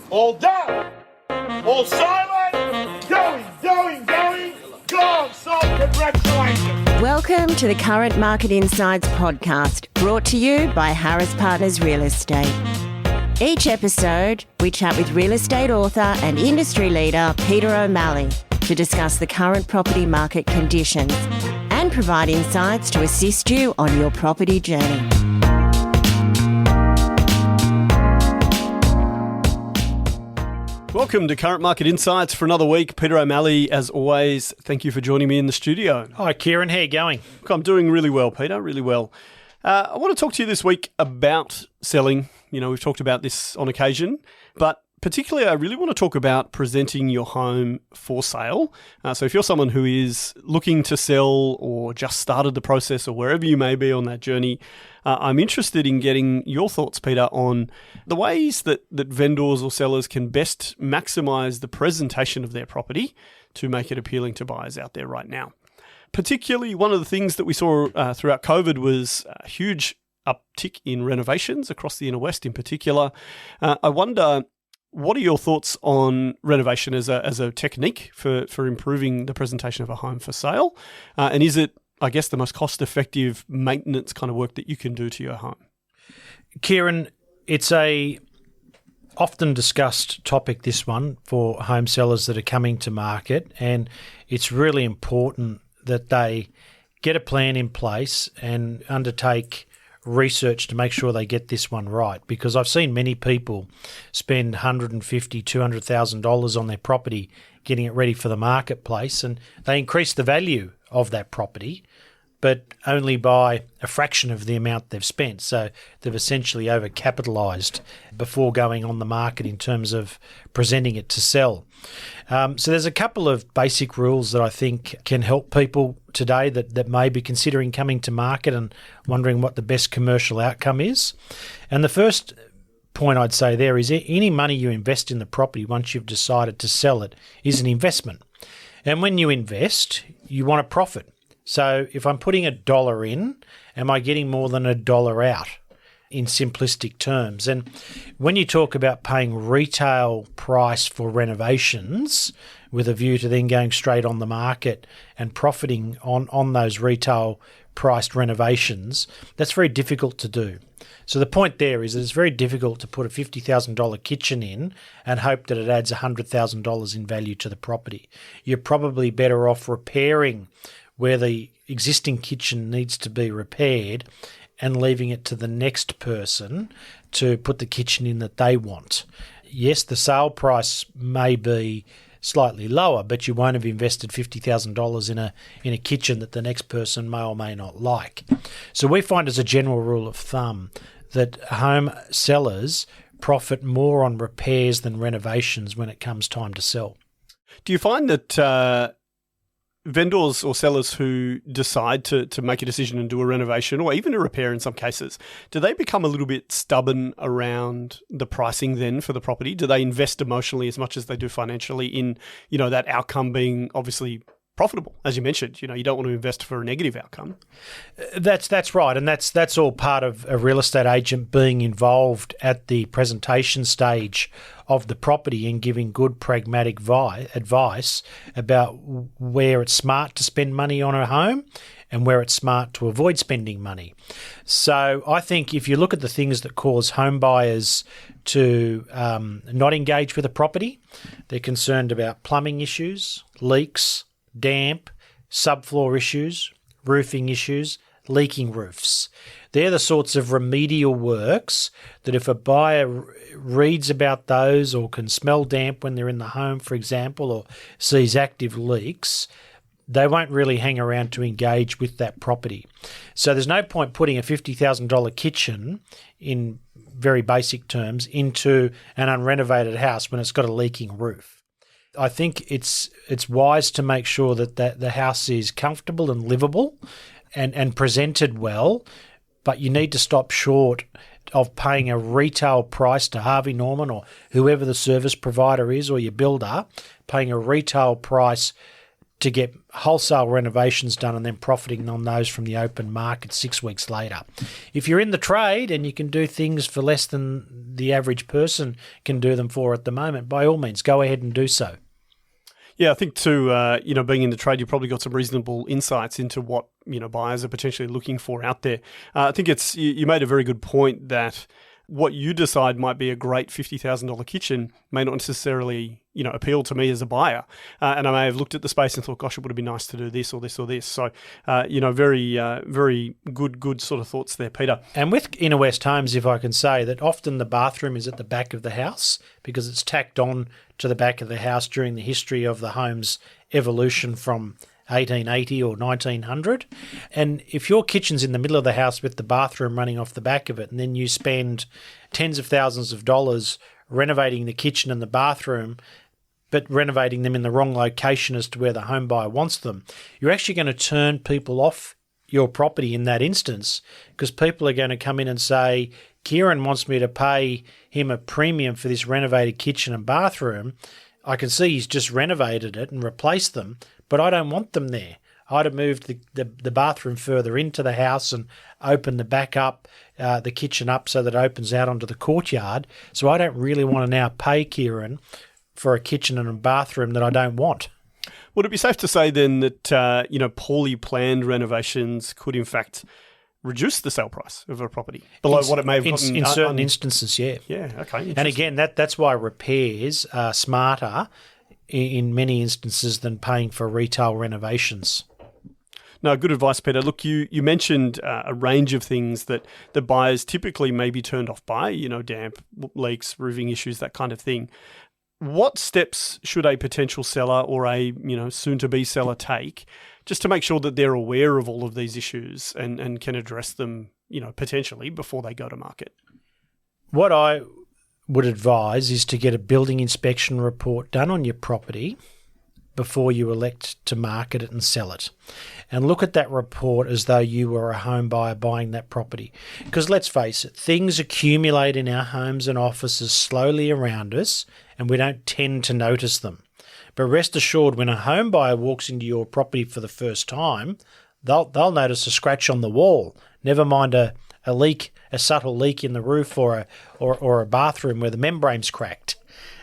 All done. All silent. Going. Gone. So congratulations. Welcome to the Current Market Insights podcast, brought to you by Harris Partners Real Estate. Each episode, we chat with real estate author and industry leader Peter O'Malley to discuss the current property market conditions and provide insights to assist you on your property journey. Welcome to Current Market Insights for another week. Peter O'Malley, as always, thank you for joining me in the studio. Hi, Ciaran. How are you going? Look, I'm doing really well, Peter, really well. I want to talk to you this week about selling. You know, we've talked about this on occasion, but particularly I really want to talk about presenting your home for sale. So if you're someone who is looking to sell or just started the process or wherever you may be on that journey, I'm interested in getting your thoughts, Peter, on the ways that vendors or sellers can best maximize the presentation of their property to make it appealing to buyers out there right now. Particularly, one of the things that we saw throughout COVID was a huge uptick in renovations across the inner west in particular. I wonder, what are your thoughts on renovation as a technique for improving the presentation of a home for sale? And is it, I guess, the most cost-effective maintenance kind of work that you can do to your home? Ciaran, it's a often discussed topic, this one, for home sellers that are coming to market, and it's really important that they get a plan in place and undertake research to make sure they get this one right, because I've seen many people spend $150,000, $200,000 on their property getting it ready for the marketplace, and they increase the value of that property, but only by a fraction of the amount they've spent. So they've essentially overcapitalised before going on the market in terms of presenting it to sell. So there's a couple of basic rules that I think can help people today that may be considering coming to market and wondering what the best commercial outcome is. And the first point I'd say there is any money you invest in the property once you've decided to sell it is an investment. And when you invest, you want a profit. So if I'm putting $1 in, am I getting more than $1 out in simplistic terms? And when you talk about paying retail price for renovations with a view to then going straight on the market and profiting on those retail priced renovations, that's very difficult to do. So the point there is that it's very difficult to put a $50,000 kitchen in and hope that it adds $100,000 in value to the property. You're probably better off repairing where the existing kitchen needs to be repaired and leaving it to the next person to put the kitchen in that they want. Yes, the sale price may be slightly lower, but you won't have invested $50,000 in a kitchen that the next person may or may not like. So we find, as a general rule of thumb, that home sellers profit more on repairs than renovations when it comes time to sell. Do you find that vendors or sellers who decide to make a decision and do a renovation or even a repair in some cases, do they become a little bit stubborn around the pricing then for the property? Do they invest emotionally as much as they do financially in, you know, that outcome being obviously profitable? As you mentioned, you know, you don't want to invest for a negative outcome. That's right, and that's all part of a real estate agent being involved at the presentation stage of the property and giving good pragmatic advice about where it's smart to spend money on a home and where it's smart to avoid spending money. So I think if you look at the things that cause home buyers to not engage with a property, they're concerned about plumbing issues, leaks, damp, subfloor issues, roofing issues, leaking roofs. They're the sorts of remedial works that if a buyer reads about those or can smell damp when they're in the home, for example, or sees active leaks, they won't really hang around to engage with that property. So there's no point putting a $50,000 kitchen, in very basic terms, into an unrenovated house when it's got a leaking roof. I think it's wise to make sure that the house is comfortable and livable and presented well, but you need to stop short of paying a retail price to Harvey Norman or whoever the service provider is or your builder, paying a retail price to get wholesale renovations done and then profiting on those from the open market 6 weeks later. If you're in the trade and you can do things for less than the average person can do them for at the moment, by all means, go ahead and do so. Yeah, I think too, being in the trade, you've probably got some reasonable insights into what, buyers are potentially looking for out there. I think you made a very good point that what you decide might be a great $50,000 kitchen may not necessarily, appeal to me as a buyer. And I may have looked at the space and thought, gosh, it would have been nice to do this or this or this. So, very good sort of thoughts there, Peter. And with Inner West Homes, if I can say that often the bathroom is at the back of the house because it's tacked on to the back of the house during the history of the home's evolution from 1880 or 1900. And if your kitchen's in the middle of the house with the bathroom running off the back of it, and then you spend tens of thousands of dollars renovating the kitchen and the bathroom, but renovating them in the wrong location as to where the home buyer wants them, you're actually going to turn people off your property in that instance, because people are going to come in and say, Ciaran wants me to pay him a premium for this renovated kitchen and bathroom. I can see he's just renovated it and replaced them, but I don't want them there. I'd have moved the bathroom further into the house and opened the back up, the kitchen up so that it opens out onto the courtyard. So I don't really want to now pay Ciaran for a kitchen and a bathroom that I don't want. Would it be safe to say then that, poorly planned renovations could in fact reduce the sale price of a property below what it may have gotten? In certain instances, yeah. Yeah, okay. And again, that's why repairs are smarter in many instances than paying for retail renovations. No, good advice, Peter. Look, you mentioned a range of things that the buyers typically may be turned off by, damp, leaks, roofing issues, that kind of thing. What steps should a potential seller or a soon-to-be seller take just to make sure that they're aware of all of these issues and can address them, potentially before they go to market? What I would advise is to get a building inspection report done on your property before you elect to market it and sell it. And look at that report as though you were a home buyer buying that property. Because let's face it, things accumulate in our homes and offices slowly around us, and we don't tend to notice them. But rest assured, when a home buyer walks into your property for the first time, they'll notice a scratch on the wall, never mind a leak, a subtle leak in the roof or a bathroom where the membrane's cracked.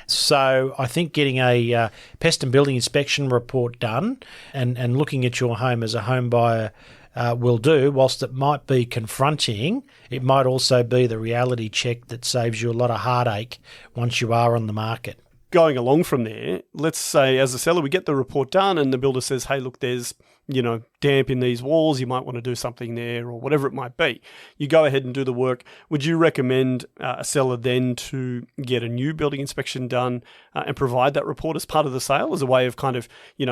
So I think getting a pest and building inspection report done and looking at your home as a home buyer will do, whilst it might be confronting, it might also be the reality check that saves you a lot of heartache once you are on the market. Going along from there, let's say as a seller, we get the report done and the builder says, hey, look, there's, damp in these walls, you might want to do something there or whatever it might be. You go ahead and do the work. Would you recommend a seller then to get a new building inspection done and provide that report as part of the sale as a way of kind of,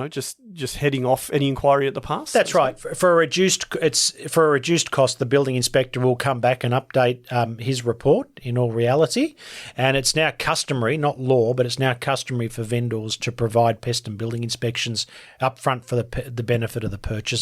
just heading off any inquiry at the past? That's right. For a reduced cost, the building inspector will come back and update his report in all reality. And it's now customary, not law, but it's now customary for vendors to provide pest and building inspections up front for the benefit of the purchasers.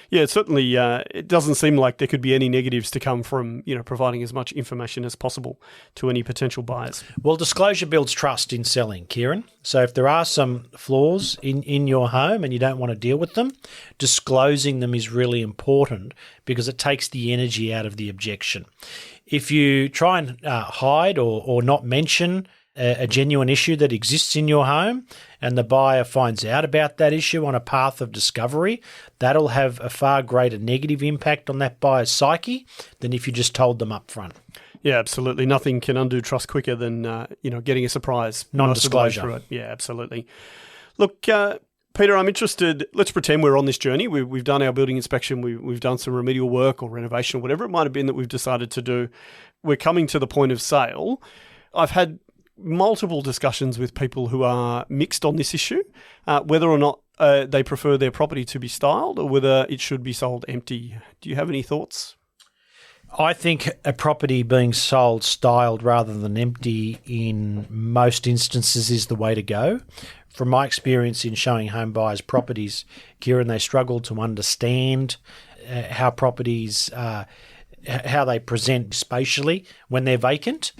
Yeah, certainly it doesn't seem like there could be any negatives to come from, providing as much information as possible to any potential buyers. Well, disclosure builds trust in selling, Ciaran. So if there are some flaws in your home and you don't want to deal with them, disclosing them is really important because it takes the energy out of the objection. If you try and hide or not mention a genuine issue that exists in your home and the buyer finds out about that issue on a path of discovery, that'll have a far greater negative impact on that buyer's psyche than if you just told them up front. Yeah, absolutely. Nothing can undo trust quicker than, getting a surprise. Non-disclosure. Yeah, absolutely. Look, Peter, I'm interested. Let's pretend we're on this journey. We've done our building inspection. We've done some remedial work or renovation, whatever it might have been that we've decided to do. We're coming to the point of sale. I've had multiple discussions with people who are mixed on this issue, whether or not they prefer their property to be styled or whether it should be sold empty. Do you have any thoughts? I think a property being sold styled rather than empty in most instances is the way to go. From my experience in showing home buyers properties, Ciaran, they struggle to understand how properties how they present spatially when they're vacant.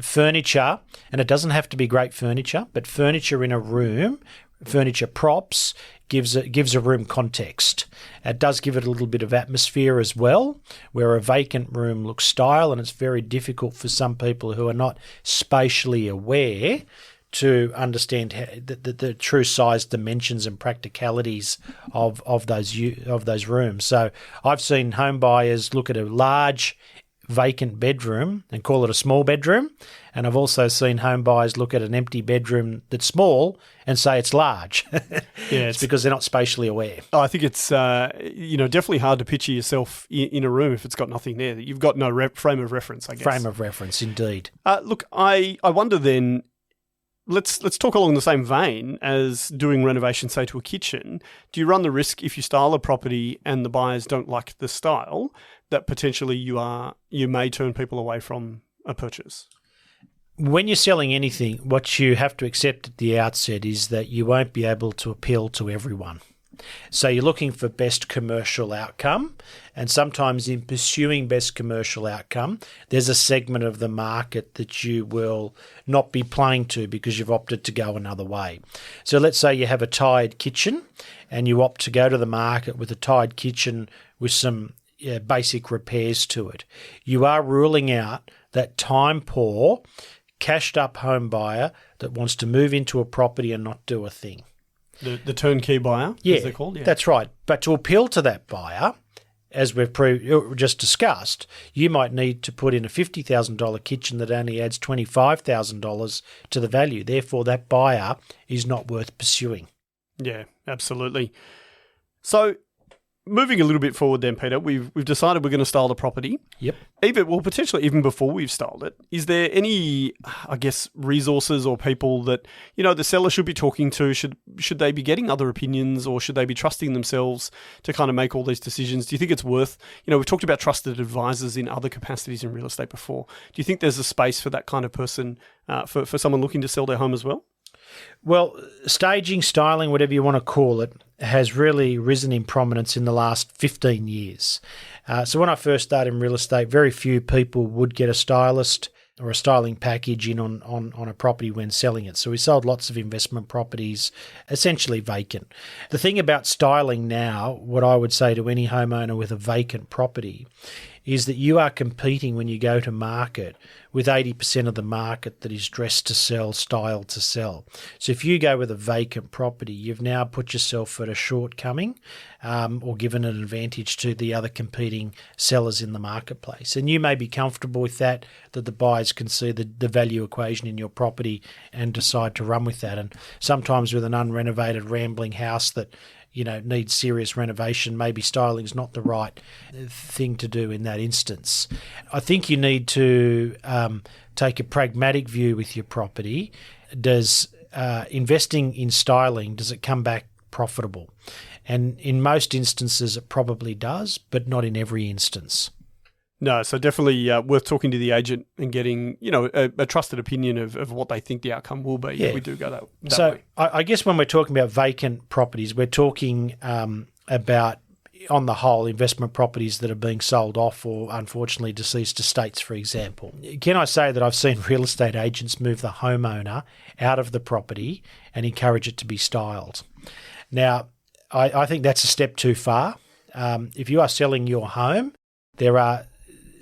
Furniture, and it doesn't have to be great furniture, but furniture in a room furniture props gives a room context. It does give it a little bit of atmosphere as well, where a vacant room looks style, and it's very difficult for some people who are not spatially aware to understand the true size, dimensions, and practicalities of those rooms. So I've seen home buyers look at a large vacant bedroom and call it a small bedroom, and I've also seen home buyers look at an empty bedroom that's small and say it's large. Yeah, it's because they're not spatially aware. I think it's definitely hard to picture yourself in a room if it's got nothing there. You've got no frame of reference, I guess. Frame of reference, indeed. Look, I wonder then. Let's talk along the same vein as doing renovation, say, to a kitchen. Do you run the risk if you style a property and the buyers don't like the style that potentially you may turn people away from a purchase? When you're selling anything, what you have to accept at the outset is that you won't be able to appeal to everyone. So you're looking for best commercial outcome, and sometimes in pursuing best commercial outcome, there's a segment of the market that you will not be playing to because you've opted to go another way. So let's say you have a tired kitchen and you opt to go to the market with a tired kitchen with some basic repairs to it. You are ruling out that time poor, cashed up home buyer that wants to move into a property and not do a thing. The turnkey buyer, as they're called? Yeah, that's right. But to appeal to that buyer, as we've just discussed, you might need to put in a $50,000 kitchen that only adds $25,000 to the value. Therefore, that buyer is not worth pursuing. Yeah, absolutely. So moving a little bit forward then, Peter, we've decided we're going to style the property. Yep. Potentially even before we've styled it, is there any, I guess, resources or people that, the seller should be talking to? Should they be getting other opinions, or should they be trusting themselves to kind of make all these decisions? Do you think it's worth, we've talked about trusted advisors in other capacities in real estate before. Do you think there's a space for that kind of person, for someone looking to sell their home as well? Well, staging, styling, whatever you want to call it, has really risen in prominence in the last 15 years. So when I first started in real estate, very few people would get a stylist or a styling package in on a property when selling it. So we sold lots of investment properties, essentially vacant. The thing about styling now, what I would say to any homeowner with a vacant property, is that you are competing when you go to market with 80% of the market that is dressed to sell, styled to sell. So if you go with a vacant property, you've now put yourself at a shortcoming or given an advantage to the other competing sellers in the marketplace. And you may be comfortable with that the buyers can see the value equation in your property and decide to run with that. And sometimes with an unrenovated, rambling house that needs serious renovation, maybe styling is not the right thing to do in that instance. I think you need to take a pragmatic view with your property. Does investing in styling, does it come back profitable? And in most instances, it probably does, but not in every instance. No, so definitely worth talking to the agent and getting, a trusted opinion of what they think the outcome will be if we do go that way. So I guess when we're talking about vacant properties, we're talking about, on the whole, investment properties that are being sold off or unfortunately deceased estates, for example. Can I say that I've seen real estate agents move the homeowner out of the property and encourage it to be styled? Now, I think that's a step too far. If you are selling your home, there are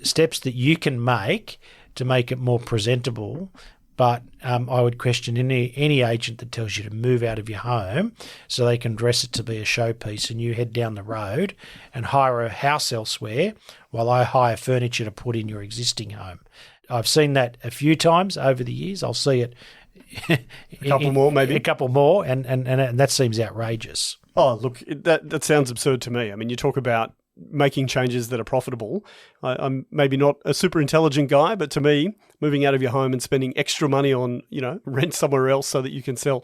steps that you can make to make it more presentable, but I would question any agent that tells you to move out of your home so they can dress it to be a showpiece and you head down the road and hire a house elsewhere while I hire furniture to put in your existing home. I've seen that a few times over the years. I'll see it a couple more, maybe. A couple more, and that seems outrageous. Oh, look, that sounds absurd to me. I mean, you talk about making changes that are profitable. I'm maybe not a super intelligent guy, but to me, moving out of your home and spending extra money on, rent somewhere else so that you can sell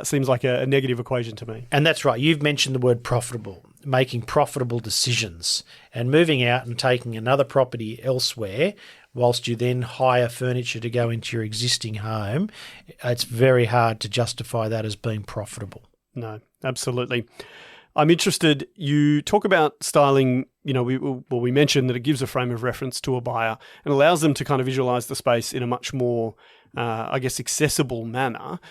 seems like a negative equation to me. And that's right. You've mentioned the word profitable, making profitable decisions and moving out and taking another property elsewhere whilst you then hire furniture to go into your existing home. It's very hard to justify that as being profitable. No, absolutely. I'm interested, you talk about styling, we mentioned that it gives a frame of reference to a buyer and allows them to kind of visualize the space in a much more, accessible manner.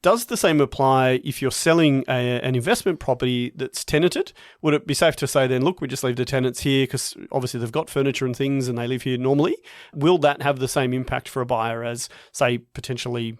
Does the same apply if you're selling an investment property that's tenanted? Would it be safe to say then, look, we just leave the tenants here because obviously they've got furniture and things and they live here normally? Will that have the same impact for a buyer as, say, potentially,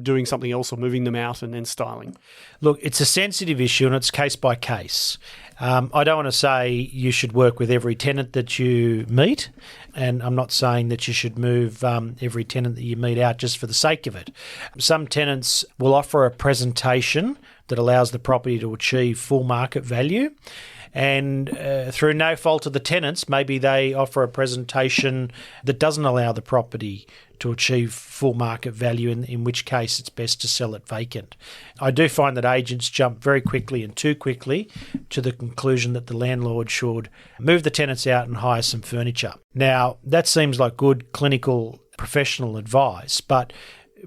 doing something else or moving them out and then styling? Look, it's a sensitive issue and it's case by case. I don't want to say you should work with every tenant that you meet, and I'm not saying that you should move every tenant that you meet out just for the sake of it. Some tenants will offer a presentation that allows the property to achieve full market value. And through no fault of the tenants, maybe they offer a presentation that doesn't allow the property to achieve full market value, in which case it's best to sell it vacant. I do find that agents jump very quickly and too quickly to the conclusion that the landlord should move the tenants out and hire some furniture. Now, that seems like good clinical professional advice, but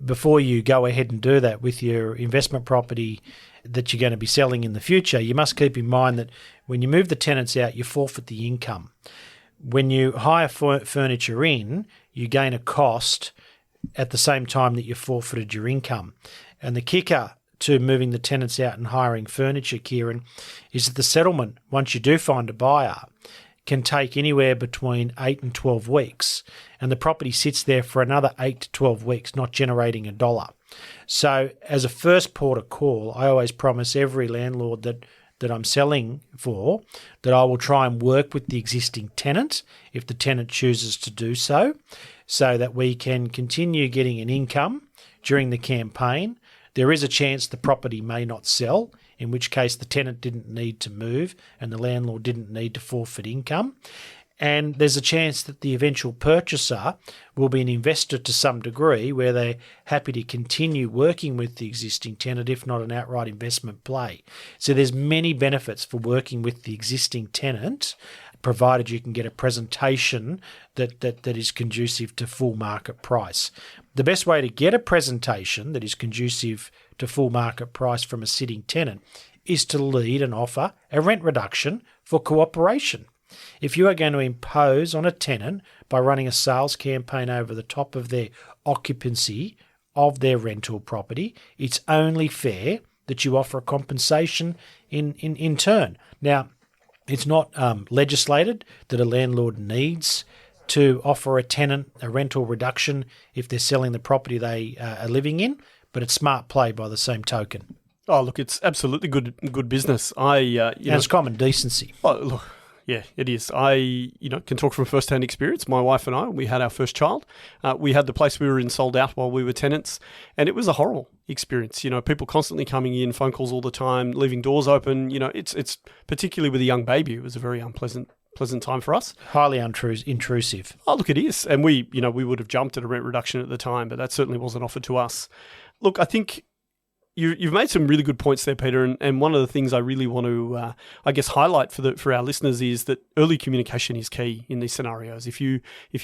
before you go ahead and do that with your investment property that you're going to be selling in the future, you must keep in mind that when you move the tenants out, you forfeit the income. When you hire furniture in, you gain a cost at the same time that you forfeited your income. And the kicker to moving the tenants out and hiring furniture, Ciaran, is that the settlement, once you do find a buyer, can take anywhere between 8 and 12 weeks. And the property sits there for another 8 to 12 weeks, not generating a dollar. So as a first port of call, I always promise every landlord that I'm selling for that I will try and work with the existing tenant if the tenant chooses to do so that we can continue getting an income during the campaign. There is a chance the property may not sell, in which case the tenant didn't need to move and the landlord didn't need to forfeit income. And there's a chance that the eventual purchaser will be an investor to some degree where they're happy to continue working with the existing tenant, if not an outright investment play. So there's many benefits for working with the existing tenant, provided you can get a presentation that is conducive to full market price. The best way to get a presentation that is conducive to full market price from a sitting tenant is to lead and offer a rent reduction for cooperation. If you are going to impose on a tenant by running a sales campaign over the top of their occupancy of their rental property, it's only fair that you offer a compensation in turn. Now, it's not legislated that a landlord needs to offer a tenant a rental reduction if they're selling the property they are living in, but it's smart play by the same token. Oh, look, it's absolutely good business. It's common decency. Oh, look. Yeah, it is. I, can talk from first-hand experience. My wife and I, we had our first child. We had the place we were in sold out while we were tenants, and it was a horrible experience. People constantly coming in, phone calls all the time, leaving doors open. It's particularly with a young baby, it was a very unpleasant time for us. Highly intrusive. Oh, look, it is. And we would have jumped at a rent reduction at the time, but that certainly wasn't offered to us. Look, I think you've made some really good points there, Peter, and one of the things I really want to, highlight for our listeners is that early communication is key in these scenarios. If you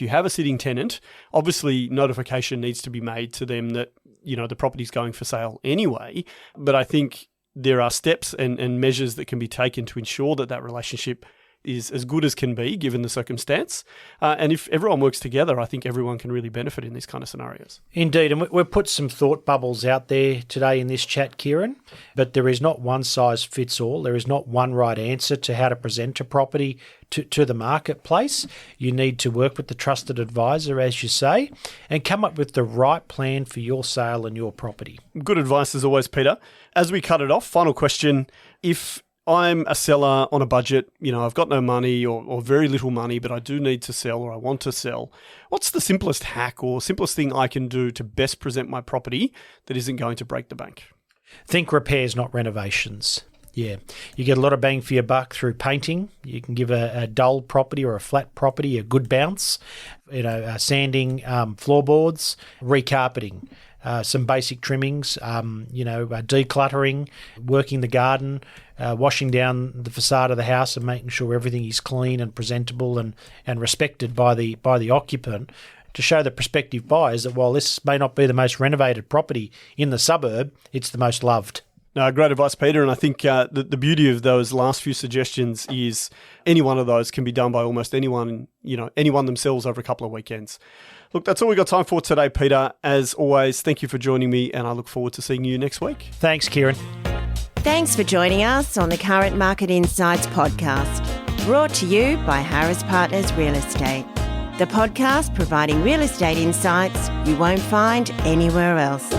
have a sitting tenant, obviously notification needs to be made to them that the property's going for sale anyway. But I think there are steps and measures that can be taken to ensure that relationship is as good as can be given the circumstance. And if everyone works together, I think everyone can really benefit in these kind of scenarios. Indeed. And we've put some thought bubbles out there today in this chat, Ciaran, but there is not one size fits all. There is not one right answer to how to present a property to the marketplace. You need to work with the trusted advisor, as you say, and come up with the right plan for your sale and your property. Good advice as always, Peter. As we cut it off, final question. If I'm a seller on a budget, I've got no money or very little money, but I do need to sell or I want to sell. What's the simplest hack or simplest thing I can do to best present my property that isn't going to break the bank? Think repairs, not renovations. Yeah, you get a lot of bang for your buck through painting. You can give a dull property or a flat property a good bounce. Sanding floorboards, recarpeting. Some basic trimmings, decluttering, working the garden, washing down the facade of the house and making sure everything is clean and presentable and respected by the occupant, to show the prospective buyers that while this may not be the most renovated property in the suburb, it's the most loved. No, great advice, Peter. And I think the beauty of those last few suggestions is any one of those can be done by almost anyone, anyone themselves over a couple of weekends. Look, that's all we got time for today, Peter. As always, thank you for joining me, and I look forward to seeing you next week. Thanks, Ciaran. Thanks for joining us on the Current Market Insights podcast, brought to you by Harris Partners Real Estate, the podcast providing real estate insights you won't find anywhere else.